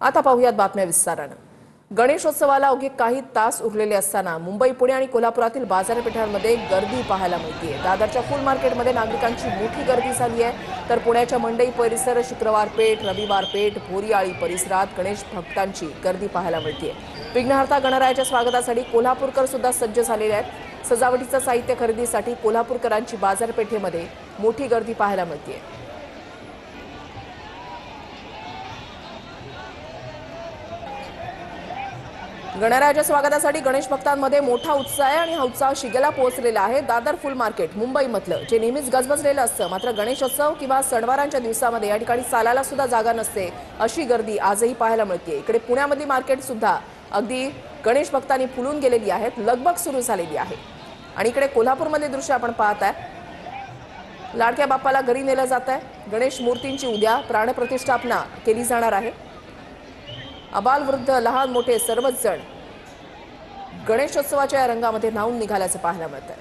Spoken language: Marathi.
आता पाहूयात बातम्या विस्ताराने। गणेशोत्सवाला अवघे काही तास उरलेले असताना मुंबई, पुणे आणि कोल्हापुरातील बाजारपेठांमध्ये गर्दी पाहायला मिळते। दादरच्या फुल मार्केटमध्ये नागरिकांची मोठी गर्दी झाली आहे, तर पुण्याच्या मंडई परिसर, शुक्रवार पेठ, रविवार पेठ, भोरियाळी परिसरात गणेश भक्तांची गर्दी पाहायला मिळते। विघ्नहर्ता गणरायाच्या स्वागतासाठी कोल्हापूरकर सुद्धा सज्ज झालेले आहेत। सजावटीचं साहित्य खरेदीसाठी कोल्हापूरकरांची बाजारपेठेमध्ये मोठी गर्दी पाहायला मिळते। गणरायाच्या स्वागतासाठी गणेश भक्तांमध्ये मोठा उत्साह आहे आणि हा उत्साह शिगेला पोहोचलेला आहे। दादर फुल मार्केट मुंबईमधलं जे नेहमीच गजबजलेलं असतं, मात्र गणेशोत्सव किंवा सणवारांच्या दिवसामध्ये या ठिकाणी चालायला सुद्धा जागा नसते, अशी गर्दी आजही पाहायला मिळते। इकडे पुण्यामध्ये मार्केट सुद्धा अगदी गणेश भक्तांनी फुलून गेलेली आहेत, लगबग सुरू झालेली आहे। आणि इकडे कोल्हापूरमध्ये दृश्य आपण पाहताय, लाडक्या बाप्पाला घरी नेलं जात आहे। गणेश मूर्तींची उद्या प्राणप्रतिष्ठापना केली जाणार आहे। अबाल वृद्ध लहान मोठे सर्वच जण गणेशोत्सवाच्या रंगामध्ये न्हाऊन निघाल्याचं पाहायला मिळतंय।